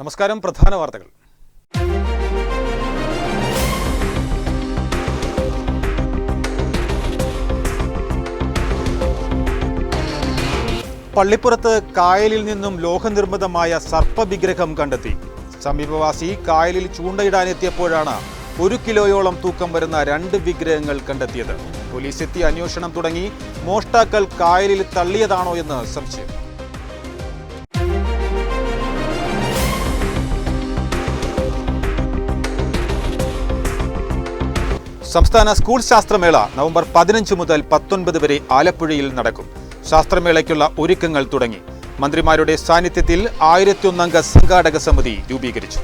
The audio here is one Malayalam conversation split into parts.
നമസ്കാരം. പ്രധാന വാർത്തകൾ. പള്ളിപ്പുറത്ത് കായലിൽ നിന്നും ലോഹനിർമ്മിതമായ സർപ്പവിഗ്രഹം കണ്ടെത്തി. സമീപവാസി കായലിൽ ചൂണ്ടയിടാനെത്തിയപ്പോഴാണ് 1 കിലോയോളം തൂക്കം വരുന്ന 2 വിഗ്രഹങ്ങൾ കണ്ടെത്തിയത്. പോലീസ് എത്തി അന്വേഷണം തുടങ്ങി. മോഷ്ടാക്കൾ കായലിൽ തള്ളിയതാണോ എന്ന് സംശയം. സംസ്ഥാന സ്കൂൾ ശാസ്ത്രമേള നവംബർ 15 മുതൽ 19 വരെ ആലപ്പുഴയിൽ നടക്കും. ശാസ്ത്രമേളയ്ക്കുള്ള ഒരുക്കങ്ങൾ തുടങ്ങി. മന്ത്രിമാരുടെ സാന്നിധ്യത്തിൽ 1001 അംഗ സംഘാടക സമിതി രൂപീകരിച്ചു.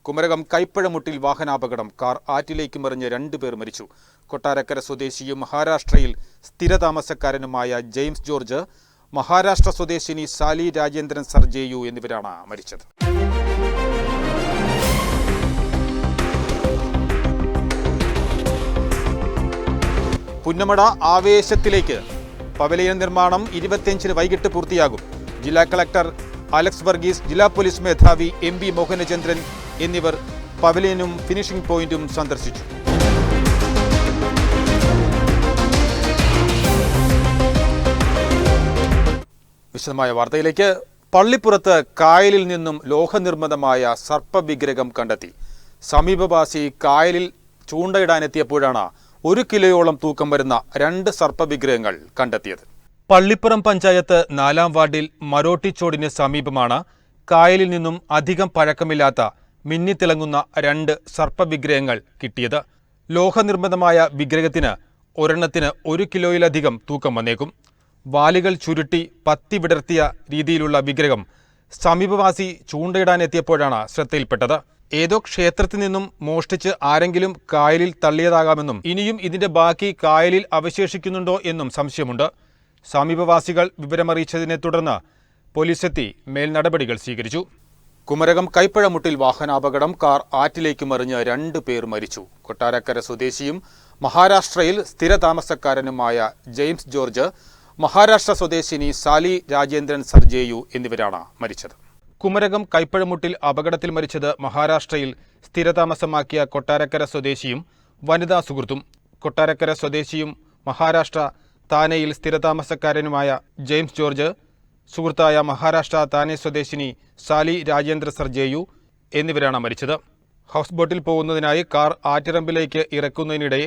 കുമരകം കൈപ്പഴമുട്ടിൽ വാഹനാപകടം. കാർ ആറ്റിലേക്ക് മറിഞ്ഞ് 2 പേർ മരിച്ചു. കൊട്ടാരക്കര സ്വദേശിയും മഹാരാഷ്ട്രയിൽ സ്ഥിരതാമസക്കാരനുമായ ജെയിംസ് ജോർജ്, മഹാരാഷ്ട്ര സ്വദേശിനി സാലി രാജേന്ദ്രൻ സർജേയു എന്നിവരാണ് മരിച്ചത്. പുന്നമട ആവേശത്തിലേക്ക്. പവലിയൻ നിർമ്മാണം 25-ന് വൈകിട്ട് പൂർത്തിയാകും. ജില്ലാ കളക്ടർ അലക്സ് വർഗീസ്, ജില്ലാ പോലീസ് മേധാവി MP മോഹനചന്ദ്രൻ എന്നിവർ പവലിയനും ഫിനിഷിംഗ് പോയിന്റും സന്ദർശിച്ചു. വിശദമായ വാർത്തയിലേക്ക്. പള്ളിപ്പുറത്ത് കായലിൽ നിന്നും ലോഹനിർമ്മിതമായ സർപ്പവിഗ്രഹം കണ്ടെത്തി. സമീപവാസി കായലിൽ ചൂണ്ടയിടാനെത്തിയപ്പോഴാണ് 1 കിലോയോളം തൂക്കം വരുന്ന 2 സർപ്പവിഗ്രഹങ്ങൾ കണ്ടെത്തിയത്. പള്ളിപ്പുറം പഞ്ചായത്ത് 4-ാം വാർഡിൽ മരോട്ടിച്ചോടിന് സമീപമാണ് കായലിൽ നിന്നും അധികം പഴക്കമില്ലാത്ത മിന്നിത്തിളങ്ങുന്ന 2 സർപ്പവിഗ്രഹങ്ങൾ കിട്ടിയത്. ലോഹനിർമ്മിതമായ വിഗ്രഹത്തിന് ഒരെണ്ണത്തിന് 1 കിലോയിലധികം തൂക്കം വന്നേക്കും. വാലുകൾ ചുരുട്ടി പത്തി വിടർത്തിയ രീതിയിലുള്ള വിഗ്രഹം സമീപവാസി ചൂണ്ടയിടാനെത്തിയപ്പോഴാണ് ശ്രദ്ധയിൽപ്പെട്ടത്. ഏതോ ക്ഷേത്രത്തിൽ നിന്നും മോഷ്ടിച്ച് ആരെങ്കിലും കായലിൽ തള്ളിയതാകാമെന്നും ഇനിയും ഇതിന്റെ ബാക്കി കായലിൽ അവശേഷിക്കുന്നുണ്ടോ എന്നും സംശയമുണ്ട്. സമീപവാസികൾ വിവരമറിയിച്ചതിനെ തുടർന്ന് പോലീസെത്തി മേൽനടപടികൾ സ്വീകരിച്ചു. കുമരകം കൈപ്പഴമുട്ടിൽ വാഹനാപകടം. കാർ ആറ്റിലേക്ക് മറിഞ്ഞ് 2 പേർ മരിച്ചു. കൊട്ടാരക്കര സ്വദേശിയും മഹാരാഷ്ട്രയിൽ സ്ഥിരതാമസക്കാരനുമായ ജെയിംസ് ജോർജ്, മഹാരാഷ്ട്ര സ്വദേശിനി സാലി രാജേന്ദ്രൻ സർജേയു എന്നിവരാണ് മരിച്ചത്. കുമരകം കൈപ്പഴമുട്ടിൽ അപകടത്തിൽ മരിച്ചത് മഹാരാഷ്ട്രയിൽ സ്ഥിരതാമസമാക്കിയ കൊട്ടാരക്കര സ്വദേശിയും വനിതാ സുഹൃത്തും. കൊട്ടാരക്കര സ്വദേശിയും മഹാരാഷ്ട്ര താനെയിൽ സ്ഥിരതാമസക്കാരനുമായ ജെയിംസ് ജോർജ്, സുഹൃത്തായ മഹാരാഷ്ട്ര താനെ സ്വദേശിനി സാലി രാജേന്ദ്ര സർജേയു എന്നിവരാണ് മരിച്ചത്. ഹൗസ് ബോട്ടിൽ പോകുന്നതിനായി കാർ ആറ്റിറമ്പിലേക്ക് ഇറക്കുന്നതിനിടെ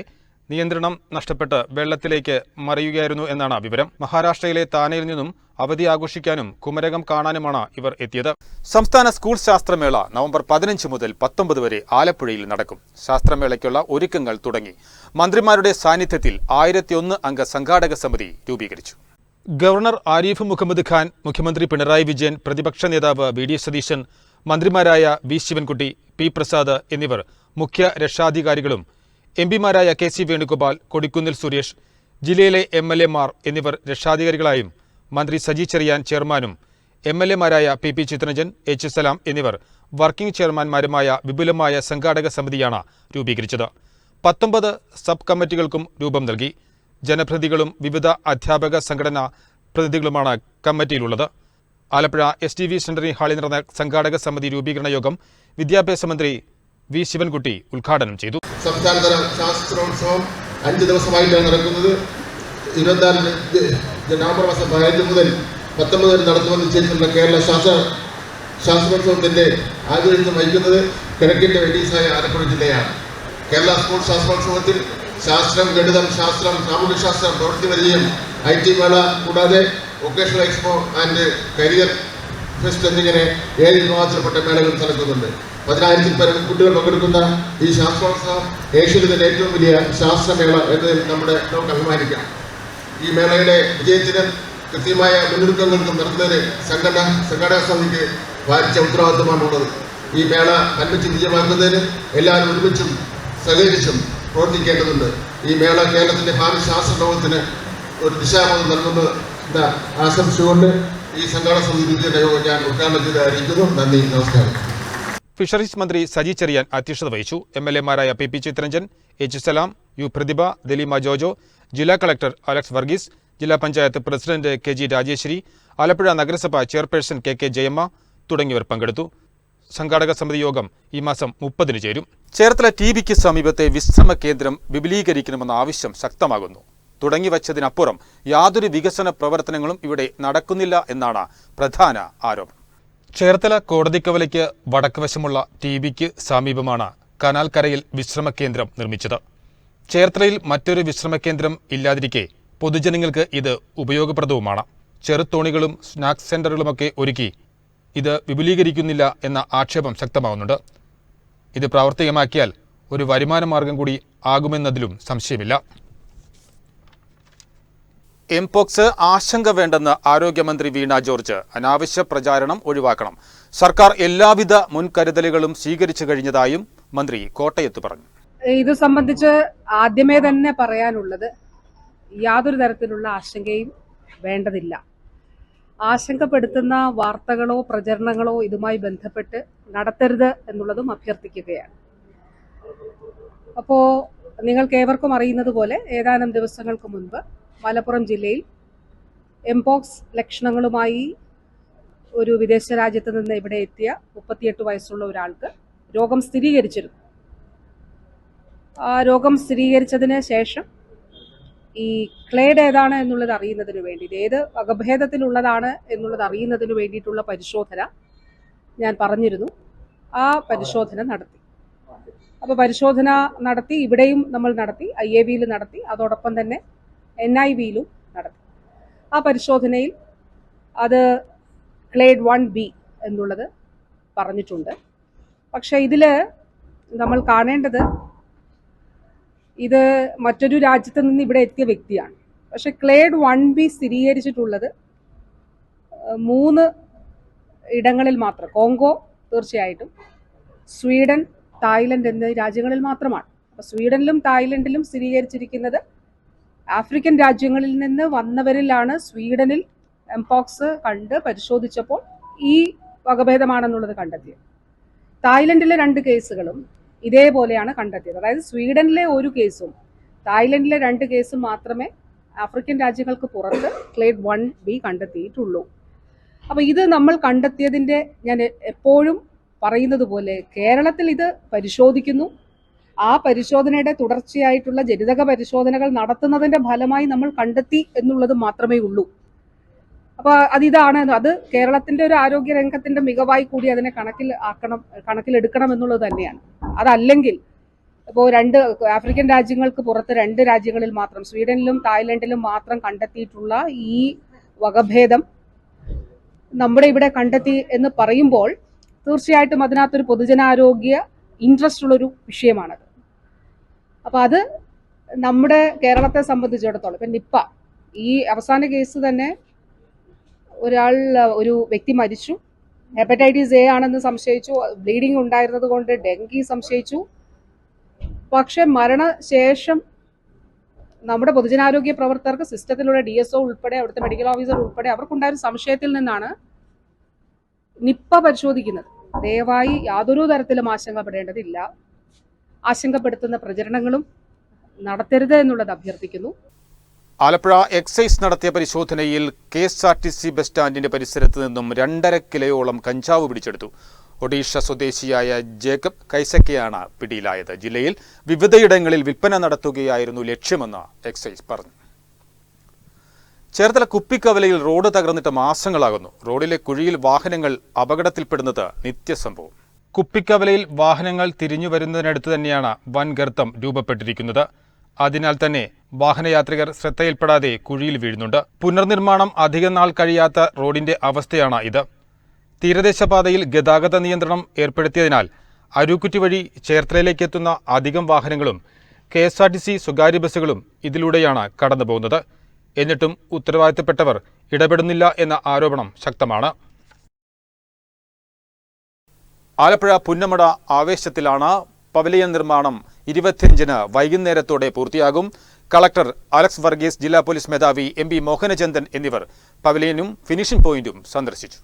നിയന്ത്രണം നഷ്ടപ്പെട്ട് വെള്ളത്തിലേക്ക് മറിയുകയായിരുന്നു എന്നാണ് വിവരം. മഹാരാഷ്ട്രയിലെ താനെയിൽ നിന്നും അവധി ആഘോഷിക്കാനും കുമരകം കാണാനുമാണ് ഇവർ എത്തിയത്. സംസ്ഥാന സ്കൂൾ ശാസ്ത്രമേള നവംബർ 15 മുതൽ 19 വരെ ആലപ്പുഴയിൽ നടക്കും. ശാസ്ത്രമേളയ്ക്കുള്ള ഒരുക്കങ്ങൾ തുടങ്ങി. മന്ത്രിമാരുടെ സാന്നിധ്യത്തിൽ 1001 അംഗ സംഘാടക സമിതി രൂപീകരിച്ചു. ഗവർണർ ആരിഫ് മുഹമ്മദ് ഖാൻ, മുഖ്യമന്ത്രി പിണറായി വിജയൻ, പ്രതിപക്ഷ നേതാവ് VD സതീശൻ, മന്ത്രിമാരായ V ശിവൻകുട്ടി, P പ്രസാദ് എന്നിവർ മുഖ്യ രക്ഷാധികാരികളും MP-മാരായ KC വേണുഗോപാൽ, കൊടിക്കുന്നിൽ സുരേഷ്, ജില്ലയിലെ MLA-മാർ എന്നിവർ രക്ഷാധികാരികളായും മന്ത്രി സജി ചെറിയാൻ ചെയർമാനും MLA-മാരായ PP ചിത്രരഞ്ജൻ, H സലാം എന്നിവർ വർക്കിംഗ് ചെയർമാൻമാരുമായ വിപുലമായ സംഘാടക സമിതിയാണ് രൂപീകരിച്ചത്. 19 സബ് കമ്മിറ്റികൾക്കും രൂപം നൽകി. ജനപ്രതിനിധികളും വിവിധ അധ്യാപക സംഘടനാ പ്രതിനിധികളുമാണ് കമ്മിറ്റിയിലുള്ളത്. ആലപ്പുഴ STV സെന്ററി ഹാളിൽ നടന്ന സംഘാടക സമിതി രൂപീകരണ യോഗം വിദ്യാഭ്യാസ മന്ത്രി V ശിവൻകുട്ടി ഉദ്ഘാടനം ചെയ്തു. സംസ്ഥാനതല ശാസ്ത്രോത്സവം 5 ദിവസമായിട്ടാണ് നടക്കുന്നത്. 24 നവംബർ മാസം 15 മുതൽ 19 വരെ നടത്തുമെന്ന് നിശ്ചയിച്ചിട്ടുള്ള കേരള ശാസ്ത്രോത്സവത്തിന്റെ ആതിഥ്യം വഹിക്കുന്നത് കിഴക്കിന്റെ വെല്ലീസായ ആലപ്പുഴ ജില്ലയാണ്. കേരള സ്കൂൾ ശാസ്ത്രോത്സവത്തിൽ ശാസ്ത്രം, ഗണിതം, ശാസ്ത്രം, സാമൂഹ്യശാസ്ത്രം, പ്രവൃത്തിപരിചയം, IT മേള കൂടാതെ vocational expo and career fest എന്നിങ്ങനെ 7 വിഭാഗത്തിൽപ്പെട്ട മേളകൾ നടക്കുന്നുണ്ട്. 10,000-ൽ പരം കുട്ടികൾ പങ്കെടുക്കുന്ന ഈ ശാസ്ത്രോത്സവം ഏഷ്യയിലെ തന്നെ ഏറ്റവും വലിയ ശാസ്ത്രമേള എന്നതിൽ നമുക്ക് അഭിമാനിക്കാം. ഈ മേളയുടെ വിജയത്തിനും കൃത്യമായ മുന്നൊരുക്കങ്ങൾക്കും നടത്തുന്നതിന് സംഘാടക സമിതിക്ക് ഭാരിച്ച ഉത്തരവാദിത്തമാണുള്ളത്. ഈ മേള അന്വച്ച് വിജയമാക്കുന്നതിന് എല്ലാവരും ഒരുമിച്ചും സഹകരിച്ചും പ്രവർത്തിക്കേണ്ടതുണ്ട്. ഈ മേള കേരളത്തിന്റെ ഭാവി ശാസ്ത്ര ലോകത്തിന് ഒരു ദിശാബോധം നൽകുന്ന ആശംസിച്ചുകൊണ്ട് ഈ സംഘാടക സമിതിയുടെ യോഗം ഞാൻ ഉദ്ഘാടനം ചെയ്ത് അറിയിക്കുന്നു. നന്ദി, നമസ്കാരം. ഫിഷറീസ് മന്ത്രി സജി ചെറിയാൻ അധ്യക്ഷത വഹിച്ചു. MLA-മാരായ PP ചിത്രരഞ്ജൻ, H സലാം, U പ്രതിഭ, ദലീമ ജോജോ, ജില്ലാ കളക്ടർ അലക്സ് വർഗീസ്, ജില്ലാ പഞ്ചായത്ത് പ്രസിഡന്റ് കെ.ജി. രാജേശ്വരി, ആലപ്പുഴ നഗരസഭ ചെയർപേഴ്സൺ കെ.കെ. ജയമ്മ തുടങ്ങിയവർ പങ്കെടുത്തു. സംഘാടക സമിതി യോഗം ഈ മാസം 30-ന് ചേരും. ചേർത്തല ടി.ബിക്ക് സമീപത്തെ വിശ്രമ കേന്ദ്രം വിപുലീകരിക്കണമെന്ന ആവശ്യം ശക്തമാകുന്നു. തുടങ്ങിവച്ചതിനപ്പുറം യാതൊരു വികസന പ്രവർത്തനങ്ങളും ഇവിടെ നടക്കുന്നില്ല എന്നാണ് പ്രധാന ആരോപണം. ചേർത്തല കോടതിക്കവലയ്ക്ക് വടക്ക് വശമുള്ള ടി.ബിക്ക് സമീപമാണ് കനാൽ കരയിൽ വിശ്രമ കേന്ദ്രം നിർമ്മിച്ചത്. ചേർത്തലയിൽ മറ്റൊരു വിശ്രമ കേന്ദ്രം ഇല്ലാതിരിക്കെ പൊതുജനങ്ങൾക്ക് ഇത് ഉപയോഗപ്രദവുമാണ്. ചെറുതോണികളും സ്നാക്സ് സെന്ററുകളുമൊക്കെ ഒരുക്കി ഇത് വിപുലീകരിക്കുന്നില്ല എന്ന ആക്ഷേപം ശക്തമാവുന്നുണ്ട്. ഇത് പ്രാവർത്തികമാക്കിയാൽ ഒരു വരുമാന മാർഗം കൂടി ആകുമെന്നതിലും സംശയമില്ല. എംപോക്സ് ആശങ്ക വേണ്ടെന്ന് ആരോഗ്യമന്ത്രി വീണ ജോർജ്. അനാവശ്യ പ്രചാരണം ഒഴിവാക്കണം. സർക്കാർ എല്ലാവിധ മുൻകരുതലുകളും സ്വീകരിച്ചു കഴിഞ്ഞതായും മന്ത്രി കോട്ടയത്ത് പറഞ്ഞു. ഇത് സംബന്ധിച്ച് ആദ്യമേ തന്നെ പറയാനുള്ളത്, യാതൊരു തരത്തിലുള്ള ആശങ്കയും വേണ്ടതില്ല. ആശങ്കപ്പെടുത്തുന്ന വാർത്തകളോ പ്രചരണങ്ങളോ ഇതുമായി ബന്ധപ്പെട്ട് നടത്തരുത് എന്നുള്ളതും അഭ്യർത്ഥിക്കുകയാണ്. അപ്പോൾ നിങ്ങൾക്കേവർക്കും അറിയുന്നത് പോലെ ഏതാനും ദിവസങ്ങൾക്ക് മുൻപ് മലപ്പുറം ജില്ലയിൽ എംപോക്സ് ലക്ഷണങ്ങളുമായി ഒരു വിദേശ രാജ്യത്ത് നിന്ന് ഇവിടെ എത്തിയ 38 വയസ്സുള്ള ഒരാൾക്ക് രോഗം സ്ഥിരീകരിച്ചിരുന്നു. ആ രോഗം സ്ഥിരീകരിച്ചതിന് ശേഷം ഈ ക്ലേഡ് ഏതാണ് എന്നുള്ളത് അറിയുന്നതിന് വേണ്ടി, ഇത് ഏത് വകഭേദത്തിലുള്ളതാണ് എന്നുള്ളത് അറിയുന്നതിന് വേണ്ടിയിട്ടുള്ള പരിശോധന ഞാൻ പറഞ്ഞിരുന്നു. ആ പരിശോധന നടത്തി. അപ്പോൾ പരിശോധന നടത്തി, ഇവിടെയും നമ്മൾ നടത്തി, IAVയിൽ നടത്തി, അതോടൊപ്പം തന്നെ NIVയിലും നടത്തി. ആ പരിശോധനയിൽ അത് ക്ലേഡ് 1B എന്നുള്ളത് പറഞ്ഞിട്ടുണ്ട്. പക്ഷെ ഇതിൽ നമ്മൾ കാണേണ്ടത്, ഇത് മറ്റൊരു രാജ്യത്ത് നിന്ന് ഇവിടെ എത്തിയ വ്യക്തിയാണ്. പക്ഷെ ക്ലേഡ് 1B സ്ഥിരീകരിച്ചിട്ടുള്ളത് 3 ഇടങ്ങളിൽ മാത്രം. കോങ്കോ തീർച്ചയായിട്ടും, സ്വീഡൻ, തായ്ലൻഡ് എന്നീ രാജ്യങ്ങളിൽ മാത്രമാണ്. അപ്പോൾ സ്വീഡനിലും തായ്ലൻഡിലും സ്ഥിരീകരിച്ചിരിക്കുന്നത് ആഫ്രിക്കൻ രാജ്യങ്ങളിൽ നിന്ന് വന്നവരിലാണ്. സ്വീഡനിൽ എംപോക്സ് കണ്ട് പരിശോധിച്ചപ്പോൾ ഈ വകഭേദമാണെന്നുള്ളത് കണ്ടെത്തിയത്. തായ്ലൻഡിലെ 2 കേസുകളും ഇതേപോലെയാണ് കണ്ടെത്തിയത്. അതായത് സ്വീഡനിലെ 1 കേസും തായ്ലൻഡിലെ 2 കേസും മാത്രമേ ആഫ്രിക്കൻ രാജ്യങ്ങൾക്ക് പുറത്ത് ക്ലേഡ് 1B കണ്ടെത്തിയിട്ടുള്ളൂ. അപ്പോൾ ഇത് നമ്മൾ കണ്ടെത്തിയതിൻ്റെ, ഞാൻ എപ്പോഴും പറയുന്നത് പോലെ, കേരളത്തിൽ ഇത് പരിശോധിക്കുന്നു. ആ പരിശോധനയുടെ തുടർച്ചയായിട്ടുള്ള ജനിതക പരിശോധനകൾ നടത്തുന്നതിൻ്റെ ഫലമായി നമ്മൾ കണ്ടെത്തി എന്നുള്ളത് മാത്രമേ ഉള്ളൂ. അപ്പോൾ അത് കേരളത്തിൻ്റെ ഒരു ആരോഗ്യ രംഗത്തിൻ്റെ മികവായി കൂടി അതിനെ കണക്കിലെടുക്കണം എന്നുള്ളത് തന്നെയാണ്. അതല്ലെങ്കിൽ ഇപ്പോൾ 2 ആഫ്രിക്കൻ രാജ്യങ്ങൾക്ക് പുറത്ത് 2 രാജ്യങ്ങളിൽ മാത്രം, സ്വീഡനിലും തായ്ലൻഡിലും മാത്രം കണ്ടെത്തിയിട്ടുള്ള ഈ വകഭേദം നമ്മുടെ ഇവിടെ കണ്ടെത്തി എന്ന് പറയുമ്പോൾ തീർച്ചയായിട്ടും അതിനകത്തൊരു പൊതുജനാരോഗ്യ ഇൻട്രസ്റ്റ് ഉള്ളൊരു വിഷയമാണത്. അപ്പോൾ അത് നമ്മുടെ കേരളത്തെ സംബന്ധിച്ചിടത്തോളം, ഇപ്പം നിപ്പ, ഈ അവസാന കേസ് തന്നെ ഒരു വ്യക്തി മരിച്ചു. ഹെപ്പറ്റൈറ്റിസ് A ആണെന്ന് സംശയിച്ചു. ബ്ലീഡിംഗ് ഉണ്ടായിരുന്നത് കൊണ്ട് ഡെങ്കി സംശയിച്ചു. പക്ഷെ മരണശേഷം നമ്മുടെ പൊതുജനാരോഗ്യ പ്രവർത്തകർക്ക്, സിസ്റ്റത്തിലുള്ള DSO ഉൾപ്പെടെ, അവിടുത്തെ മെഡിക്കൽ ഓഫീസർ ഉൾപ്പെടെ അവർക്കുണ്ടായ സംശയത്തിൽ നിന്നാണ് നിപ്പ പരിശോധിക്കുന്നത്. ദയവായി യാതൊരു തരത്തിലും ആശങ്കപ്പെടേണ്ടതില്ല. ആശങ്കപ്പെടുത്തുന്ന പ്രചരണങ്ങളും നടത്തരുത് എന്നുള്ളത് അഭ്യർത്ഥിക്കുന്നു. ആലപ്പുഴ എക്സൈസ് നടത്തിയ പരിശോധനയിൽ KSRTC ബസ് സ്റ്റാൻഡിന്റെ പരിസരത്ത് നിന്നും 2.5 കിലോയോളം കഞ്ചാവ് പിടിച്ചെടുത്തു. ഒഡീഷ സ്വദേശിയായ ജേക്കബ് കൈസക്കയാണ് പിടിയിലായത്. ജില്ലയിൽ വിവിധയിടങ്ങളിൽ വിൽപ്പന നടത്തുകയായിരുന്നു ലക്ഷ്യമെന്ന് എക്സൈസ് പറഞ്ഞു. ചേർത്തല കുപ്പിക്കവലയിൽ റോഡ് തകർന്നിട്ട് മാസങ്ങളാകുന്നു. റോഡിലെ കുഴിയിൽ വാഹനങ്ങൾ അപകടത്തിൽപ്പെടുന്നത് നിത്യസംഭവം. കുപ്പിക്കവലയിൽ വാഹനങ്ങൾ തിരിഞ്ഞു വരുന്നതിനടുത്ത് തന്നെയാണ് വൻ ഗർത്തം രൂപപ്പെട്ടിരിക്കുന്നത്. അതിനാൽ തന്നെ വാഹനയാത്രികർ ശ്രദ്ധയിൽപ്പെടാതെ കുഴിയിൽ വീഴുന്നുണ്ട്. പുനർനിർമ്മാണം അധികം നാൾ കഴിയാത്ത റോഡിന്റെ അവസ്ഥയാണ് ഇത്. തീരദേശപാതയിൽ ഗതാഗത നിയന്ത്രണം ഏർപ്പെടുത്തിയതിനാൽ അരൂക്കുറ്റി വഴി ചേർത്തലയിലേക്കെത്തുന്ന അധികം വാഹനങ്ങളും KSRTC സ്വകാര്യ ബസ്സുകളും ഇതിലൂടെയാണ് കടന്നുപോകുന്നത്. എന്നിട്ടും ഉത്തരവാദിത്തപ്പെട്ടവർ ഇടപെടുന്നില്ല എന്ന ആരോപണം ശക്തമാണ്. ആലപ്പുഴ പുന്നമട ആവേശത്തിലാണ്. പവലിയൻ നിർമ്മാണം 25-ന് വൈകുന്നേരത്തോടെ പൂർത്തിയാകും. കളക്ടർ അലക്സ് വർഗീസ്, ജില്ലാ പോലീസ് മേധാവി MP മോഹനചന്ദൻ എന്നിവർ പവലിയനും ഫിനിഷിംഗ് പോയിന്റും സന്ദർശിച്ചു.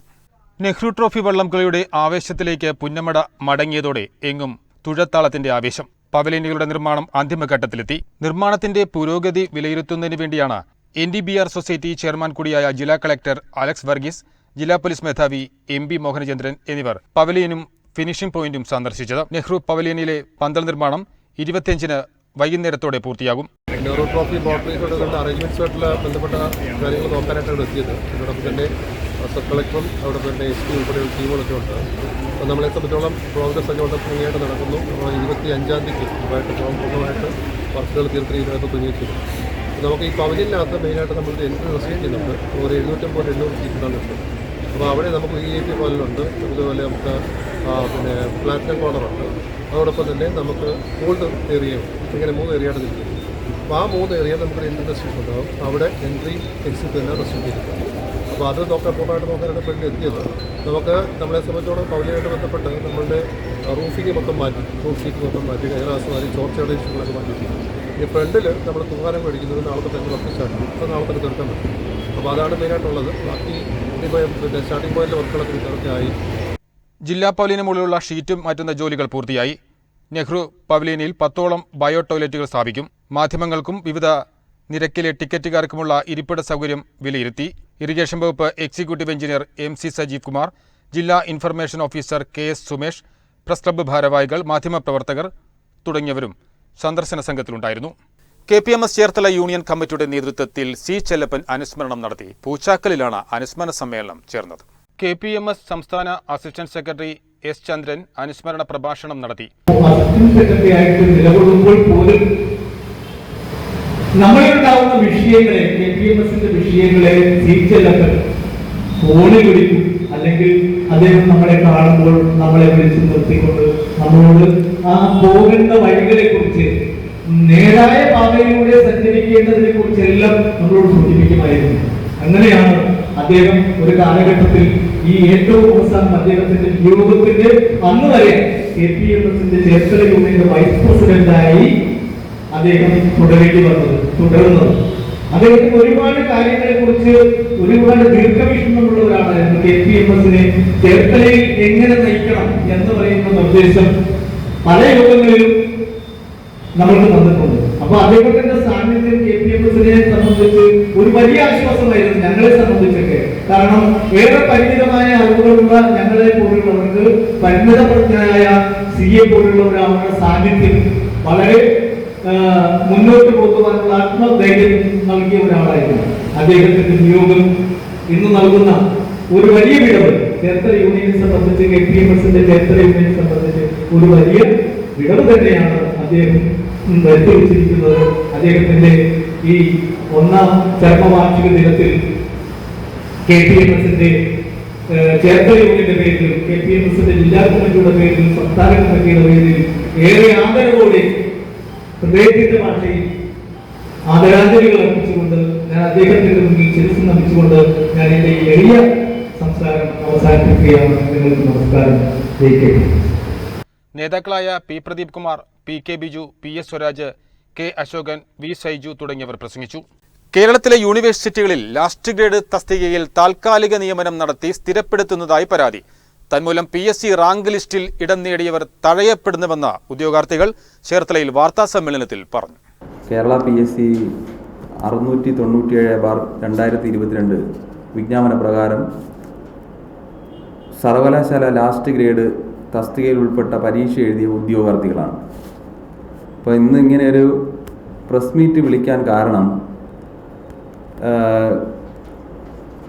നെഹ്റു ട്രോഫി വള്ളംകളിയുടെ ആവേശത്തിലേക്ക് പുന്നമട മടങ്ങിയതോടെ എങ്ങും തുഴത്താളത്തിന്റെ ആവേശം. പവലിയനുകളുടെ നിർമ്മാണം അന്തിമഘട്ടത്തിലെത്തി. നിർമ്മാണത്തിന്റെ പുരോഗതി വിലയിരുത്തുന്നതിന് വേണ്ടിയാണ് NDBR സൊസൈറ്റി ചെയർമാൻ കൂടിയായ ജില്ലാ കളക്ടർ അലക്സ് വർഗീസ്, ജില്ലാ പോലീസ് മേധാവി MB മോഹനചന്ദ്രൻ എന്നിവർ പവലിയനും ഫിനിഷിംഗ് പോയിന്റും സന്ദർശിച്ചത്. നെഹ്റു പവലിയനിലെ പന്തൽ നിർമ്മാണം 25-ന് വൈകുന്നേരത്തോടെ പൂർത്തിയാകും. നെഹ്റു ട്രോഫി ബോട്ടറീസോടുള്ള അറേഞ്ച്മെന്റ്സുമായിട്ടുള്ള ബന്ധപ്പെട്ട കാര്യങ്ങൾ നോക്കാനായിട്ടാണ് എത്തിയത്. ഇതിനോടൊപ്പം തന്നെ സബ് കളക്ടറും അവിടെ തന്നെ SP ഉൾപ്പെടെയുള്ള ടീമുകളൊക്കെ ഉണ്ട്. അപ്പോൾ നമ്മളെ സംബന്ധിച്ചോളം പ്രോഗ്രസ് ഒക്കെ ഭംഗിയായിട്ട് നടക്കുന്നു. 25-ാം തീയതിക്ക് പൂർണ്ണമായിട്ട് വർക്കുകൾ ഇതിനകത്ത് തുനിയിട്ടുണ്ട്. നമുക്ക് ഈ പവലിയനകത്ത് മെയിനായിട്ട് നമ്മൾ എൻട്രി റെസ്ട്രിക്റ്റ് ചെയ്യുന്നുണ്ട്. ഒരു 750-800 സീറ്റാണ് ഉണ്ട്. അപ്പോൾ അവിടെ നമുക്ക് VIP കോളനുണ്ട്, അതുപോലെ നമുക്ക് പിന്നെ പ്ലാറ്റിനം കോർണറുണ്ട്. അതോടൊപ്പം തന്നെ നമുക്ക് ഗോൾഡ് ഏരിയയുണ്ട്. ഇങ്ങനെ 3 ഏരിയയാണ് നിൽക്കുന്നത്. അപ്പോൾ ആ 3 ഏരിയ നമുക്ക് എൻട്രി റെസ്ട്രിക്ഷൻ ഉണ്ടാകും. അവിടെ എൻട്രി എക്സിറ്റ് തന്നെ റെസ്ട്രിക്റ്റ് ചെയ്തിട്ടുണ്ട്. അപ്പോൾ അത് പൂർണ്ണമായിട്ട് നോക്കാനായിട്ട് ഫ്രണ്ടിൽ എത്തിയത്. നമുക്ക് നമ്മളെ സംബന്ധിച്ചോളം പവലിയനായിട്ട് ബന്ധപ്പെട്ട് നമ്മളുടെ റൂഫിങ് മൊത്തം മാറ്റി, റൂഫ് ഷീറ്റ് മൊത്തം മാറ്റി, കൈലാസ് മാറ്റി, ചോർച്ചയുടെ ഇഷ്യൂകളൊക്കെ മാറ്റിയിട്ടുണ്ട്. ഈ ഫ്രണ്ടിൽ നമ്മൾ തുകാരം മേടിക്കുന്നത് നാളെ തന്നെ വർക്ക് സ്റ്റാർട്ട് ചെയ്യും. അത് നാളെ തന്നെ തീർക്കാൻ പറ്റും. അപ്പോൾ അതാണ് മെയിനായിട്ടുള്ളത്. ബാക്കി പിന്നെ സ്റ്റാർട്ടിംഗ് പോയിന്റിലെ വർക്കുകളൊക്കെ ഇതൊക്കെ ആയി. ജില്ലാ പവലിയന് മുകളിലുള്ള ഷീറ്റ് മാറ്റുന്ന ജോലികൾ പൂർത്തിയായി. നെഹ്റു പവലിയനിൽ 10ഓളം ബയോ ടോയ്ലറ്റുകൾ സ്ഥാപിക്കും. മാധ്യമങ്ങൾക്കും വിവിധ നിരക്കിലെ ടിക്കറ്റുകാർക്കുമുള്ള ഇരിപ്പിട സൗകര്യം വിലയിരുത്തി. ഇറിഗേഷൻ വകുപ്പ് executive engineer MC Sajeev Kumar, ജില്ലാ information officer KS Sumesh, press club ഭാരവാഹികൾ, മാധ്യമപ്രവർത്തകർ തുടങ്ങിയവരും സന്ദർശന സംഘത്തിലുണ്ടായിരുന്നു. KPMS ചേർത്തല യൂണിയൻ കമ്മിറ്റിയുടെ നേതൃത്വത്തിൽ C. ചെല്ലപ്പൻ അനുസ്മരണം നടത്തി. പൂച്ചാക്കലിലാണ് അനുസ്മരണ സമ്മേളനം ചേർന്നത്. KPMS സംസ്ഥാന അസിസ്റ്റന്റ് സെക്രട്ടറി S. ചന്ദ്രൻ അനുസ്മരണ പ്രഭാഷണം നടത്തി. നമ്മളുണ്ടാവുന്ന വിഷയങ്ങളെ, KPMSന്റെ വിഷയങ്ങളെ C. ചെല്ലപ്പൻ ഫോണിൽ വിളിക്കും, അല്ലെങ്കിൽ അദ്ദേഹം നമ്മളെ കാണുമ്പോൾ നമ്മളെ വിളിച്ചു നിർത്തിക്കൊണ്ട് നമ്മളോട് ആ പോകുന്ന വഴികളെ കുറിച്ച്, നേരായ പാതയിലൂടെ സഞ്ചരിക്കേണ്ടതിനെ കുറിച്ചെല്ലാം നമ്മളോട് സൂചിപ്പിക്കുമായിരുന്നു. അങ്ങനെയാണ് അദ്ദേഹം ഒരു കാലഘട്ടത്തിൽ ഈ ഏറ്റവും അവസാനം അദ്ദേഹത്തിന്റെ വിയോഗത്തിന്റെ അന്ന് വരെ KPMSന്റെ ചേർത്തല യൂണിയന്റെ വൈസ് പ്രസിഡന്റായി അദ്ദേഹം തുടരുന്നത്. അദ്ദേഹത്തിന് ഒരുപാട് കാര്യങ്ങളെ കുറിച്ച് ഒരുപാട് ദീർഘവീക്ഷണമുള്ള ഒരാളായിരുന്നു. KPMSനെ ചേർത്തലയിൽ എങ്ങനെ നയിക്കണം എന്ന് പറയുന്ന നിർദ്ദേശം പല യോഗങ്ങളിലും നമ്മൾക്ക് തന്നിട്ടുണ്ട്. അപ്പൊ അദ്ദേഹത്തിന്റെ സാന്നിധ്യം KPMSനെ സംബന്ധിച്ച് ഒരു വലിയ ആശ്വാസമായിരുന്നു ഞങ്ങളെ സംബന്ധിച്ചൊക്കെ. കാരണം ഏറെ പരിമിതമായ അറിവുകളുള്ള ഞങ്ങളെ പോലുള്ളവർക്ക് പരിമിതപ്രജ്ഞനായ CA പോലുള്ള ഒരാളുടെ സാന്നിധ്യം വളരെ മുന്നോട്ട് പോകുവാനുള്ള ആത്മധൈര്യം നൽകിയ ഒരാളായിരുന്നു. അദ്ദേഹത്തിന്റെ വിയോഗം ഇന്ന് നൽകുന്ന ഒരു വലിയ വിടവ് ചേർത്തല യൂണിയനെ സംബന്ധിച്ച്, KPMSന്റെ ചേർത്തല യൂണിയനെ സംബന്ധിച്ച് ഒരു വലിയ വിടവ് തന്നെയാണ് അദ്ദേഹം വരുത്തിവെച്ചിരിക്കുന്നത്. അദ്ദേഹത്തിന്റെ ഈ 1ാം ചരമവാർഷിക ദിനത്തിൽ KPMSന്റെ ചേർത്തല യൂണിയന്റെ പേരിൽ, KPMSന്റെ ജില്ലാ കമ്മിറ്റിയുടെ പേരിൽ, സംസ്ഥാന കമ്മിറ്റിയുടെ പേരിൽ ഏറെ ആദരവോടെ ഹൃദയത്തിന്റെ ഭാഷയിൽ ആദരാഞ്ജലികൾ അർപ്പിച്ചുകൊണ്ട് ഞാൻ അദ്ദേഹത്തിന്റെ മുന്നിൽ ശിരസ് നമിച്ചുകൊണ്ട് ഞാൻ എന്റെ ഈ എളിയ സംസാരം അവസാനിപ്പിക്കുകയാണ്. നിങ്ങൾക്ക് നമസ്കാരം. നേതാക്കളായ P. Pradeep Kumar, PK Biju, PS Swaraj, K. Ashokan, V. Saiju തുടങ്ങിയവർ പ്രസംഗിച്ചു. കേരളത്തിലെ യൂണിവേഴ്സിറ്റികളിൽ ലാസ്റ്റ് ഗ്രേഡ് തസ്തികയിൽ താൽക്കാലിക നിയമനം നടത്തി സ്ഥിരപ്പെടുത്തുന്നതായി പരാതി. തന്മൂലം PSC റാങ്ക് ലിസ്റ്റിൽ ഇടം നേടിയവർ തഴയപ്പെടുന്നുവെന്ന ഉദ്യോഗാർത്ഥികൾ ചേർത്തലയിൽ വാർത്താസമ്മേളനത്തിൽ പറഞ്ഞു. കേരള PSC 697/2022 വിജ്ഞാപന പ്രകാരം സർവകലാശാല ലാസ്റ്റ് ഗ്രേഡ് തസ്തികയിൽ ഉൾപ്പെട്ട പരീക്ഷ എഴുതിയ ഉദ്യോഗാർത്ഥികളാണ്. അപ്പോൾ ഇന്ന് ഇങ്ങനെ ഒരു പ്രസ് മീറ്റ് വിളിക്കാൻ കാരണം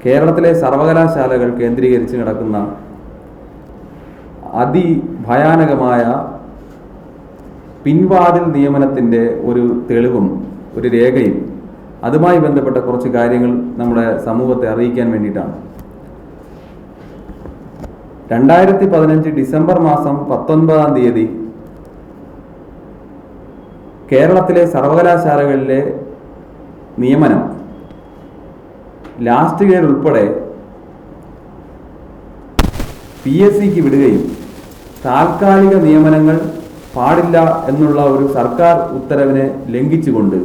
കേരളത്തിലെ സർവകലാശാലകൾ കേന്ദ്രീകരിച്ച് നടക്കുന്ന അതിഭയാനകമായ പിൻവാതിൽ നിയമനത്തിൻ്റെ ഒരു തെളിവും ഒരു രേഖയും അതുമായി ബന്ധപ്പെട്ട കുറച്ച് കാര്യങ്ങൾ നമ്മുടെ സമൂഹത്തെ അറിയിക്കാൻ വേണ്ടിയിട്ടാണ്. 2015 ഡിസംബർ മാസം 19-ാം തീയതി കേരളത്തിലെ സർവകലാശാലകളിലെ നിയമനം ലാസ്റ്റ് ഗ്രേഡ് ഉൾപ്പെടെ PSCക്ക് വിടുകയും താൽക്കാലിക നിയമനങ്ങൾ പാടില്ല എന്നുള്ള ഒരു സർക്കാർ ഉത്തരവിനെ ലംഘിച്ചുകൊണ്ട്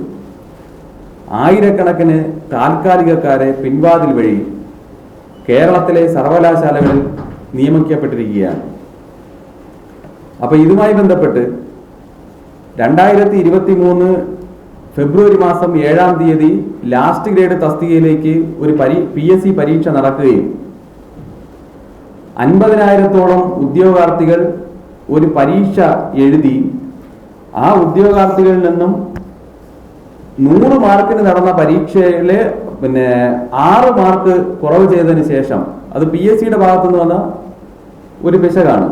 ആയിരക്കണക്കിന് താൽക്കാലികക്കാരെ പിൻവാതിൽ വഴി കേരളത്തിലെ സർവകലാശാലകളിൽ നിയമിക്കപ്പെട്ടിരിക്കുകയാണ്. അപ്പോൾ ഇതുമായി ബന്ധപ്പെട്ട് 2023 ഫെബ്രുവരി മാസം 7-ാം തീയതി ലാസ്റ്റ് ഗ്രേഡ് തസ്തികയിലേക്ക് ഒരു PSC പരീക്ഷ നടക്കുകയും 50,000-ഓളം ഉദ്യോഗാർത്ഥികൾ ഒരു പരീക്ഷ എഴുതി ആ ഉദ്യോഗാർത്ഥികളിൽ നിന്നും 100 മാർക്കിന് നടന്ന പരീക്ഷയിലെ 6 മാർക്ക് കുറവ് ചെയ്തതിന് ശേഷം അത് PSCയുടെ ഭാഗത്തുനിന്ന് വന്ന ഒരു പിശകാണ്.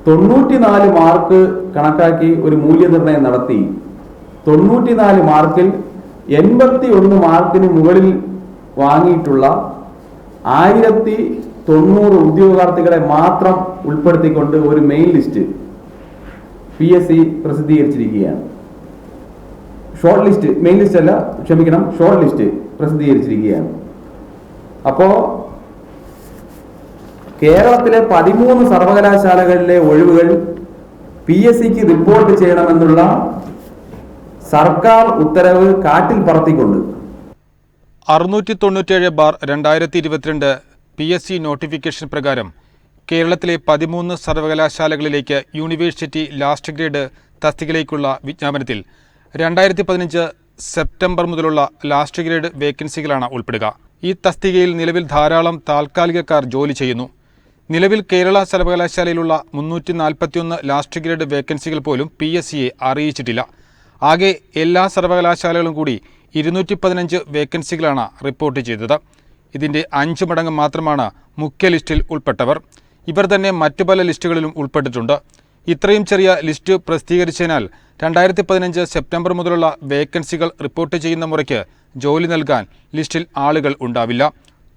94 മാർക്ക് കണക്കാക്കി ഒരു മൂല്യനിർണ്ണയം നടത്തി 94 മാർക്കിൽ 81 മാർക്കിന് മുകളിൽ വാങ്ങിയിട്ടുള്ള 1090 ഉദ്യോഗാർത്ഥികളെ മാത്രം ഉൾപ്പെടുത്തിക്കൊണ്ട് ഒരു മെയിൻ ലിസ്റ്റ് PSC പ്രസിദ്ധീകരിച്ചിരിക്കുകയാണ്. ഷോർട്ട് ലിസ്റ്റ്, മെയിൻ ലിസ്റ്റ് അല്ല, ക്ഷമിക്കണം, ഷോർട്ട് ലിസ്റ്റ് പ്രസിദ്ധീകരിച്ചിരിക്കുകയാണ്. അപ്പോ കേരളത്തിലെ 13 സർവകലാശാലകളിലെ ഒഴിവുകൾ PSCക്ക് റിപ്പോർട്ട് ചെയ്യണമെന്നുള്ള സർക്കാർ ഉത്തരവ് കാറ്റിൽ പറത്തിക്കൊണ്ട് 697/2022 PSC നോട്ടിഫിക്കേഷൻ പ്രകാരം കേരളത്തിലെ 13 സർവകലാശാലകളിലേക്ക് യൂണിവേഴ്സിറ്റി ലാസ്റ്റ് ഗ്രേഡ് തസ്തികയിലേക്കുള്ള വിജ്ഞാപനത്തിൽ 2015 സെപ്റ്റംബർ മുതലുള്ള ലാസ്റ്റ് ഗ്രേഡ് വേക്കൻസികളാണ് ഉൾപ്പെടുക. ഈ തസ്തികയിൽ നിലവിൽ ധാരാളം താൽക്കാലികക്കാർ ജോലി ചെയ്യുന്നു. നിലവിൽ കേരള സർവകലാശാലയിലുള്ള 341 ലാസ്റ്റ് ഗ്രേഡ് വേക്കൻസികൾ പോലും PSCയെ അറിയിച്ചിട്ടില്ല. ആകെ എല്ലാ സർവകലാശാലകളും കൂടി 215 വേക്കൻസികളാണ് റിപ്പോർട്ട് ചെയ്തത്. ഇതിൻ്റെ 5 മടങ്ങ് മാത്രമാണ് മുഖ്യ ലിസ്റ്റിൽ ഉൾപ്പെട്ടവർ. ഇവർ തന്നെ മറ്റു പല ലിസ്റ്റുകളിലും ഉൾപ്പെട്ടിട്ടുണ്ട്. ഇത്രയും ചെറിയ ലിസ്റ്റ് പ്രസിദ്ധീകരിച്ചതിനാൽ 2015 സെപ്റ്റംബർ മുതലുള്ള വേക്കൻസികൾ റിപ്പോർട്ട് ചെയ്യുന്ന മുറയ്ക്ക് ജോലി നൽകാൻ ലിസ്റ്റിൽ ആളുകൾ ഉണ്ടാവില്ല.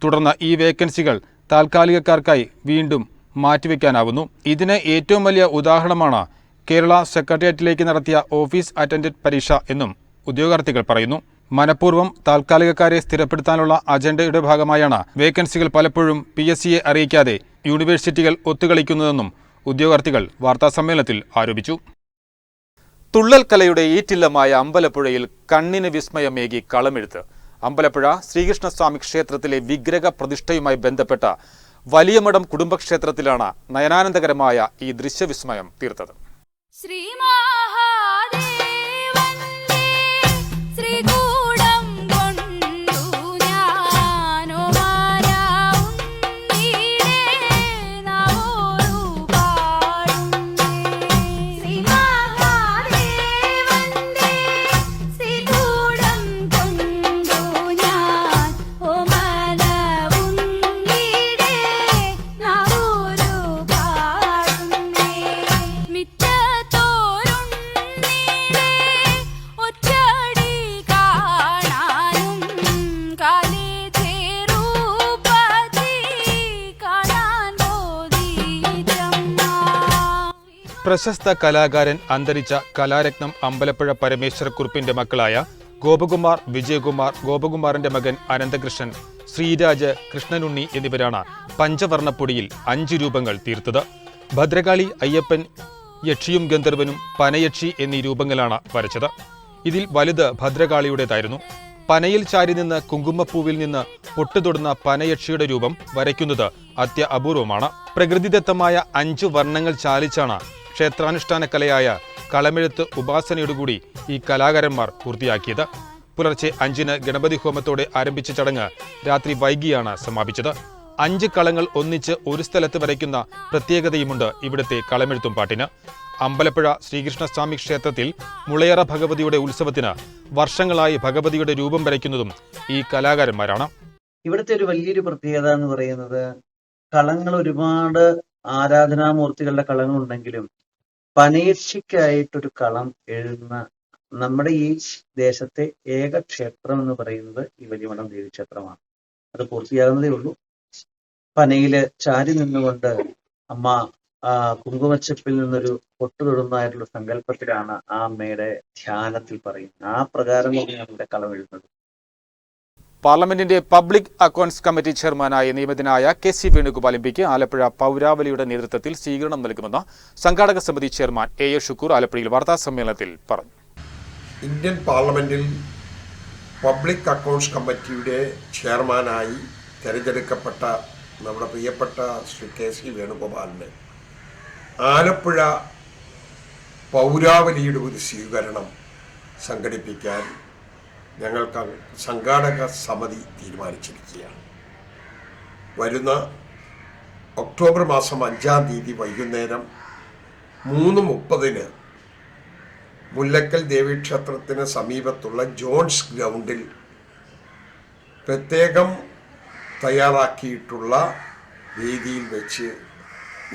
തുടർന്ന് ഈ വേക്കൻസികൾ താൽക്കാലികക്കാർക്കായി വീണ്ടും മാറ്റിവെക്കാനാവുന്നു. ഇതിന് ഏറ്റവും വലിയ ഉദാഹരണമാണ് കേരള സെക്രട്ടേറിയറ്റിലേക്ക് നടത്തിയ ഓഫീസ് അറ്റൻഡന്റ് പരീക്ഷ എന്നും ഉദ്യോഗാർത്ഥികൾ പറയുന്നു. മനഃപൂർവ്വം താൽക്കാലികക്കാരെ സ്ഥിരപ്പെടുത്താനുള്ള അജണ്ടയുടെ ഭാഗമായാണ് വേക്കൻസികൾ പലപ്പോഴും PSCയെ അറിയിക്കാതെ യൂണിവേഴ്സിറ്റികൾ ഒത്തുകളിക്കുന്നതെന്നും ഉദ്യോഗാർത്ഥികൾ വാർത്താസമ്മേളനത്തിൽ ആരോപിച്ചു. തുള്ളൽ കലയുടെ ഈറ്റില്ലമായ അമ്പലപ്പുഴയിൽ കണ്ണിന് വിസ്മയമേകി കളമെഴുത്ത്. അമ്പലപ്പുഴ ശ്രീകൃഷ്ണസ്വാമി ക്ഷേത്രത്തിലെ വിഗ്രഹ പ്രതിഷ്ഠയുമായി ബന്ധപ്പെട്ട വലിയമഠം കുടുംബക്ഷേത്രത്തിലാണ് നയനാനന്ദകരമായ ഈ ദൃശ്യവിസ്മയം തീർത്തത്. പ്രശസ്ത കലാകാരൻ അന്തരിച്ച കലാരത്നം അമ്പലപ്പുഴ പരമേശ്വരക്കുറുപ്പിന്റെ മക്കളായ ഗോപകുമാർ, വിജയകുമാർ, ഗോപകുമാറിന്റെ മകൻ അനന്തകൃഷ്ണൻ, ശ്രീരാജ്, കൃഷ്ണനുണ്ണി എന്നിവരാണ് പഞ്ചവർണ്ണപ്പൊടിയിൽ 5 രൂപങ്ങൾ തീർത്തത്. ഭദ്രകാളി, അയ്യപ്പൻ, യക്ഷിയും ഗന്ധർവനും പനയക്ഷി എന്നീ രൂപങ്ങളാണ് വരച്ചത്. ഇതിൽ വലുത് ഭദ്രകാളിയുടേതായിരുന്നു. പനയിൽ ചാരി നിന്ന് കുങ്കുമപ്പൂവിൽ നിന്ന് പൊട്ടുതൊടുന്ന പനയക്ഷിയുടെ രൂപം വരയ്ക്കുന്നത് അത്യപൂർവമാണ്. പ്രകൃതിദത്തമായ 5 വർണ്ണങ്ങൾ ചാലിച്ചാണ് ക്ഷേത്രാനുഷ്ഠാന കലയായ കളമെഴുത്ത് ഉപാസനയോടുകൂടി ഈ കലാകാരന്മാർ പൂർത്തിയാക്കിയത്. പുലർച്ചെ 5-ന് ഗണപതി ഹോമത്തോടെ ആരംഭിച്ച ചടങ്ങ് രാത്രി വൈകിയാണ് സമാപിച്ചത്. 5 കളങ്ങൾ ഒന്നിച്ച് ഒരു സ്ഥലത്ത് വരയ്ക്കുന്ന പ്രത്യേകതയുമുണ്ട് ഇവിടുത്തെ കളമെഴുത്തും പാട്ടിന്. അമ്പലപ്പുഴ ശ്രീകൃഷ്ണസ്വാമി ക്ഷേത്രത്തിൽ മുളയറ ഭഗവതിയുടെ ഉത്സവത്തിന് വർഷങ്ങളായി ഭഗവതിയുടെ രൂപം വരയ്ക്കുന്നതും ഈ കലാകാരന്മാരാണ്. ഇവിടുത്തെ ഒരു വലിയൊരു പ്രത്യേകത എന്ന് പറയുന്നത് കളങ്ങൾ ഒരുപാട് ആരാധനാമൂർത്തികളുടെ കളങ്ങളുണ്ടെങ്കിലും പനയക്ഷിക്കായിട്ടൊരു കളം എഴുതുന്ന നമ്മുടെ ഈ ദേശത്തെ ഏക ക്ഷേത്രം എന്ന് പറയുന്നത് ഈ വലിയമഠം ദേവീക്ഷേത്രമാണ്. അത് പൂർത്തിയാകുന്നതേ ഉള്ളൂ. പനയില് ചാരി നിന്നുകൊണ്ട് അമ്മ കുങ്കുമച്ചപ്പിൽ നിന്നൊരു പൊട്ടു തൊടുന്നതായിട്ടുള്ള സങ്കല്പത്തിലാണ് ആ അമ്മയുടെ ധ്യാനത്തിൽ പറയുന്നത്. ആ പ്രകാരം നമ്മുടെ കളം എഴുതുന്നത്. പാർലമെന്റിന്റെ പബ്ലിക് അക്കൗണ്ട്സ് കമ്മിറ്റി ചെയർമാനായി നിയമിതനായ KC വേണുഗോപാൽ MPക്ക് ആലപ്പുഴ പൗരാവലിയുടെ നേതൃത്വത്തിൽ സ്വീകരണം നൽകുമെന്ന് സംഘാടക സമിതി ചെയർമാൻ A ഷുക്കൂർ ആലപ്പുഴയിൽ വാർത്താസമ്മേളനത്തിൽ പറഞ്ഞു. ഇന്ത്യൻ പാർലമെന്റിൽ പബ്ലിക് അക്കൗണ്ട്സ് കമ്മിറ്റിയുടെ ചെയർമാനായി തിരഞ്ഞെടുക്കപ്പെട്ട നമ്മുടെ പ്രിയപ്പെട്ട ശ്രീ KC വേണുഗോപാലിന് ആലപ്പുഴ പൗരാവലിയുടെ ഒരു സ്വീകരണം സംഘടിപ്പിക്കാൻ ഞങ്ങൾക്ക് സംഘാടക സമിതി തീരുമാനിച്ചിരിക്കുകയാണ്. വരുന്ന ഒക്ടോബർ മാസം 5-ാം തീയതി വൈകുന്നേരം 3:30 മുല്ലക്കൽ ദേവീക്ഷേത്രത്തിന് സമീപത്തുള്ള ജോൺസ് ഗ്രൗണ്ടിൽ പ്രത്യേകം തയ്യാറാക്കിയിട്ടുള്ള വേദിയിൽ വെച്ച്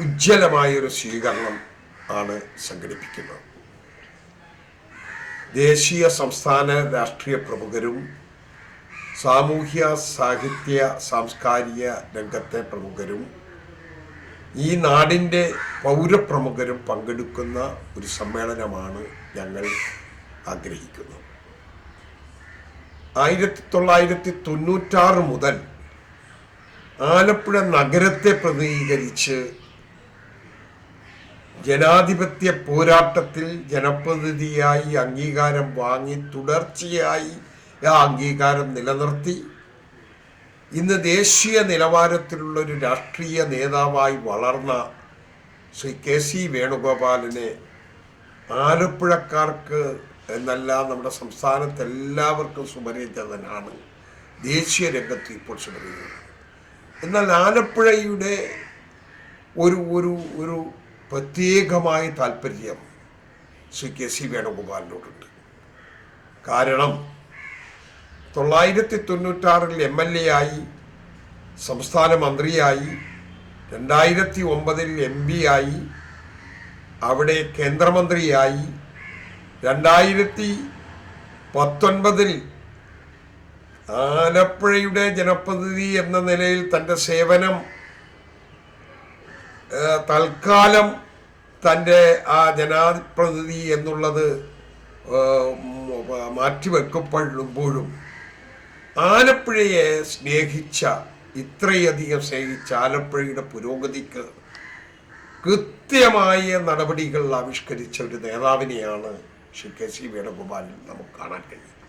ഉജ്ജ്വലമായൊരു സ്വീകരണം ആണ് സംഘടിപ്പിക്കുന്നത്. ദേശീയ സംസ്ഥാന രാഷ്ട്രീയ പ്രമുഖരും സാമൂഹ്യ സാഹിത്യ സാംസ്കാരിക രംഗത്തെ പ്രമുഖരും ഈ നാടിൻ്റെ പൗരപ്രമുഖരും പങ്കെടുക്കുന്ന ഒരു സമ്മേളനമാണ് ഞങ്ങൾ ആഗ്രഹിക്കുന്നത്. 1996 മുതൽ ആലപ്പുഴ നഗരത്തെ പ്രതിനിധീകരിച്ച് ജനാധിപത്യ പോരാട്ടത്തിൽ ജനപ്രതിനിധിയായി അംഗീകാരം വാങ്ങി തുടർച്ചയായി ആ അംഗീകാരം നിലനിർത്തി ഇന്ന് ദേശീയ നിലവാരത്തിലുള്ള ഒരു രാഷ്ട്രീയ നേതാവായി വളർന്ന ശ്രീ KC വേണുഗോപാലിനെ ആലപ്പുഴക്കാർക്ക് എന്നല്ല നമ്മുടെ സംസ്ഥാനത്ത് എല്ലാവർക്കും സുപരിചിതനാണ്. ദേശീയ രംഗത്ത് ഇപ്പോൾ സുപരിചിതനാണ്. എന്നാൽ ആലപ്പുഴയുടെ ഒരു ഒരു ഒരു പ്രത്യേകമായ താല്പര്യം ശ്രീ KC വേണുഗോപാലിനോടുണ്ട്. കാരണം 1996 MLA ആയി, സംസ്ഥാന മന്ത്രിയായി, 2009 MP ആയി, അവിടെ കേന്ദ്രമന്ത്രിയായി, 2019 ആലപ്പുഴയുടെ ജനപ്രതിനിധി എന്ന നിലയിൽ തൻ്റെ സേവനം തൽക്കാലം തൻ്റെ ആ ജനപ്രതിനിധി എന്നുള്ളത് മാറ്റിവെക്കപ്പെടുമ്പോഴും ആലപ്പുഴയെ ഇത്രയധികം സ്നേഹിച്ച ആലപ്പുഴയുടെ പുരോഗതിക്ക് കൃത്യമായ നടപടികൾ ആവിഷ്കരിച്ച ഒരു നേതാവിനെയാണ് ശ്രീ KC വേണുഗോപാലിൽ നമുക്ക് കാണാൻ കഴിയും.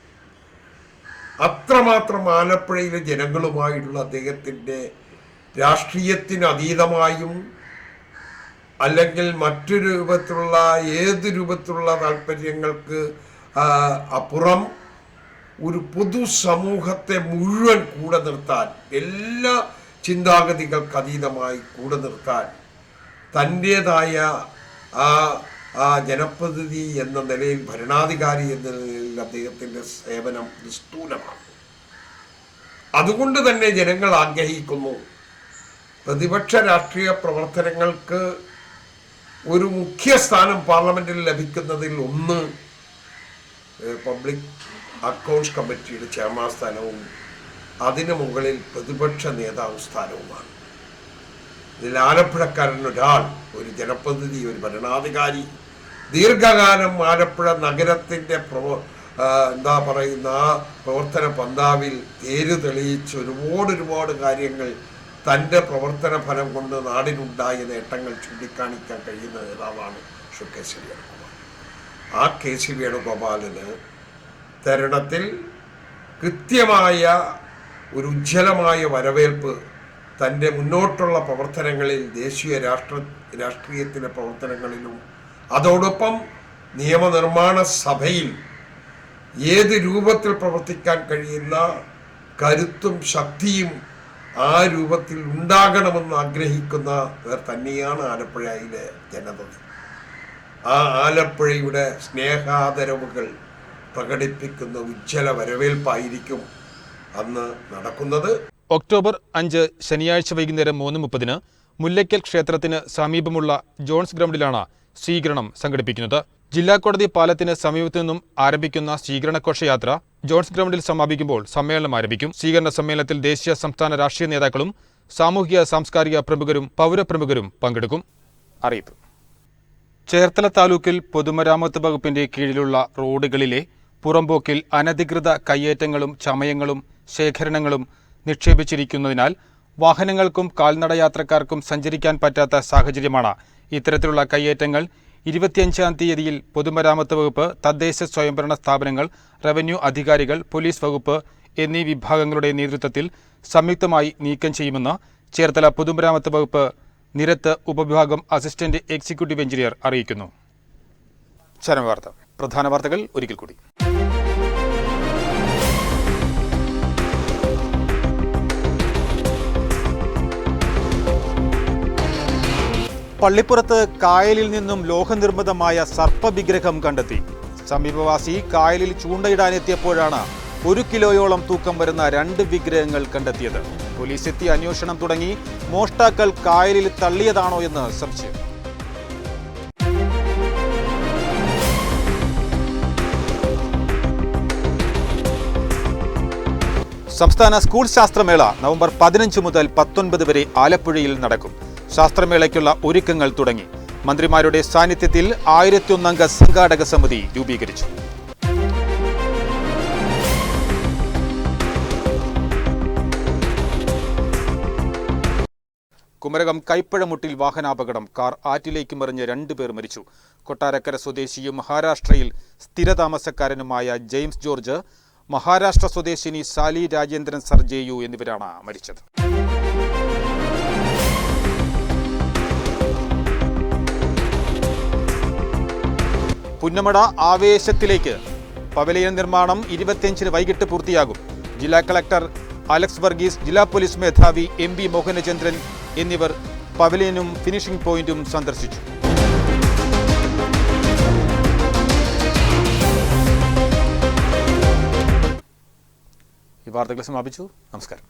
അത്രമാത്രം ആലപ്പുഴയിലെ ജനങ്ങളുമായുള്ള അദ്ദേഹത്തിൻ്റെ രാഷ്ട്രീയത്തിന് അതീതമായും അല്ലെങ്കിൽ മറ്റു രൂപത്തിലുള്ള ഏത് രൂപത്തിലുള്ള താല്പര്യങ്ങൾക്ക് അപ്പുറം ഒരു പൊതുസമൂഹത്തെ മുഴുവൻ കൂടെ നിർത്താൻ, എല്ലാ ചിന്താഗതികൾക്ക് അതീതമായി കൂടെ നിർത്താൻ തൻ്റേതായ ആ ജനപ്രതിനിധി എന്ന നിലയിൽ, ഭരണാധികാരി എന്ന നിലയിൽ അദ്ദേഹത്തിൻ്റെ സേവനം നിസ്തൂലമാണ്. അതുകൊണ്ട് തന്നെ ജനങ്ങൾ ആഗ്രഹിക്കുന്നു പ്രതിപക്ഷ രാഷ്ട്രീയ പ്രവർത്തനങ്ങൾക്ക് ഒരു മുഖ്യ സ്ഥാനം പാർലമെന്റിൽ ലഭിക്കുന്നതിൽ ഒന്ന് പബ്ലിക് അക്കൗണ്ട്സ് കമ്മിറ്റിയുടെ ചെയർമാൻ സ്ഥാനവും അതിനു മുകളിൽ പ്രതിപക്ഷ നേതാവ് സ്ഥാനവുമാണ്. ഇതിൽ ആലപ്പുഴക്കാരൻ ഒരാൾ, ഒരു ജനപ്രതിനിധി, ഒരു ഭരണാധികാരി ദീർഘകാലം ആലപ്പുഴ നഗരത്തിൻ്റെ എന്താ പറയുന്ന ആ പ്രവർത്തന പന്താവിൽ തേര് തെളിയിച്ച് ഒരുപാട് കാര്യങ്ങൾ തൻ്റെ പ്രവർത്തന ഫലം കൊണ്ട് നാടിനുണ്ടായ നേട്ടങ്ങൾ ചൂണ്ടിക്കാണിക്കാൻ കഴിയുന്ന നേതാവാണ് ശ്രീ KC വേണുഗോപാൽ. ആ KC വേണുഗോപാലിന് തരുണത്തിൽ കൃത്യമായ ഒരു ഉജ്ജ്വലമായ വരവേൽപ്പ് തൻ്റെ മുന്നോട്ടുള്ള പ്രവർത്തനങ്ങളിൽ, ദേശീയ രാഷ്ട്രീയത്തിലെ പ്രവർത്തനങ്ങളിലും അതോടൊപ്പം നിയമനിർമ്മാണ സഭയിൽ ഏത് രൂപത്തിൽ പ്രവർത്തിക്കാൻ കഴിയുന്ന കരുത്തും ശക്തിയും ആ രൂപത്തിൽ ഉണ്ടാകണമെന്ന് ആഗ്രഹിക്കുന്നവർ തന്നെയാണ് ആലപ്പുഴയിലെ ജനത. ആ ആലപ്പുഴയുടെ സ്നേഹാദരവുകൾ പ്രകടിപ്പിക്കുന്ന ഉജ്ജ്വല വരവേൽപ്പായിരിക്കും അന്ന് നടക്കുന്നത്. ഒക്ടോബർ 5 ശനിയാഴ്ച വൈകുന്നേരം 3:30 മുല്ലയ്ക്കൽ ക്ഷേത്രത്തിന് സമീപമുള്ള ജോൺസ് ഗ്രൗണ്ടിലാണ് സ്വീകരണം സംഘടിപ്പിക്കുന്നത്. ജില്ലാ കോടതി പാലത്തിന് സമീപത്തു നിന്നും ആരംഭിക്കുന്ന സ്വീകരണ ഘോഷയാത്ര ജോൺസ് ഗ്രൗണ്ടിൽ സമാപിക്കുമ്പോൾ സമ്മേളനം ആരംഭിക്കും. സ്വീകരണ സമ്മേളനത്തിൽ ദേശീയ സംസ്ഥാന രാഷ്ട്രീയ നേതാക്കളും സാമൂഹിക സാംസ്കാരിക പ്രമുഖരും പൗരപ്രമുഖരും പങ്കെടുക്കും. അറിയിപ്പ്: ചേർത്തല താലൂക്കിൽ പൊതുമരാമത്ത് വകുപ്പിന്റെ കീഴിലുള്ള റോഡുകളിലെ പുറമ്പോക്കിൽ അനധികൃത കയ്യേറ്റങ്ങളും ചമയങ്ങളും ശേഖരണങ്ങളും നിക്ഷേപിച്ചിരിക്കുന്നതിനാൽ വാഹനങ്ങൾക്കും കാൽനടയാത്രക്കാർക്കും സഞ്ചരിക്കാൻ പറ്റാത്ത സാഹചര്യമാണ്. ഇത്തരത്തിലുള്ള കയ്യേറ്റങ്ങൾ 25-ാം തീയതിയിൽ പൊതുമരാമത്ത് വകുപ്പ്, തദ്ദേശ സ്വയംഭരണ സ്ഥാപനങ്ങൾ, റവന്യൂ അധികാരികൾ, പോലീസ് വകുപ്പ് എന്നീ വിഭാഗങ്ങളുടെ നേതൃത്വത്തിൽ സംയുക്തമായി നീക്കം ചെയ്യുമെന്ന് ചേർത്തല പൊതുമരാമത്ത് വകുപ്പ് നിരത്ത് ഉപവിഭാഗം അസിസ്റ്റന്റ് എക്സിക്യൂട്ടീവ് എഞ്ചിനീയർ അറിയിക്കുന്നു. ചരമവാർത്ത. പ്രധാന വാർത്തകൾ ഒരിക്കൽ കൂടി. പള്ളിപ്പുറത്ത് കായലിൽ നിന്നും ലോഹനിർമ്മിതമായ സർപ്പവിഗ്രഹം കണ്ടെത്തി. സമീപവാസി കായലിൽ ചൂണ്ടയിടാനെത്തിയപ്പോഴാണ് 1 കിലോയോളം തൂക്കം വരുന്ന 2 വിഗ്രഹങ്ങൾ കണ്ടെത്തിയത്. പോലീസ് എത്തി അന്വേഷണം തുടങ്ങി. മോഷ്ടാക്കൾ കായലിൽ തള്ളിയതാണോ എന്ന് സംശയം. സംസ്ഥാന സ്കൂൾ ശാസ്ത്രമേള നവംബർ 15 മുതൽ 19 വരെ ആലപ്പുഴയിൽ നടക്കും. ശാസ്ത്രമേളയ്ക്കുള്ള ഒരുക്കങ്ങൾ തുടങ്ങി. മന്ത്രിമാരുടെ സാന്നിധ്യത്തിൽ 1001 അംഗ സംഘാടക സമിതി രൂപീകരിച്ചു. കുമരകം കൈപ്പഴമുട്ടിൽ വാഹനാപകടം. കാർ ആറ്റിലേക്ക് മറിഞ്ഞ് 2 പേർ മരിച്ചു. കൊട്ടാരക്കര സ്വദേശിയും മഹാരാഷ്ട്രയിൽ സ്ഥിരതാമസക്കാരനുമായ ജെയിംസ് ജോർജ്, മഹാരാഷ്ട്ര സ്വദേശിനി സാലി രാജേന്ദ്രൻ സർജേയു എന്നിവരാണ് മരിച്ചത്. പുന്നമട ആവേശത്തിലേക്ക്. പവലിയൻ നിർമ്മാണം 25-ന് വൈകിട്ട് പൂർത്തിയാകും. ജില്ലാ കളക്ടർ അലക്സ് വർഗീസ്, ജില്ലാ പോലീസ് മേധാവി MB മോഹനചന്ദ്രൻ എന്നിവർ പവലിയനും ഫിനിഷിംഗ് പോയിന്റും സന്ദർശിച്ചു. ഈ വാർത്തകൾ സമാപിച്ചു. നമസ്കാരം.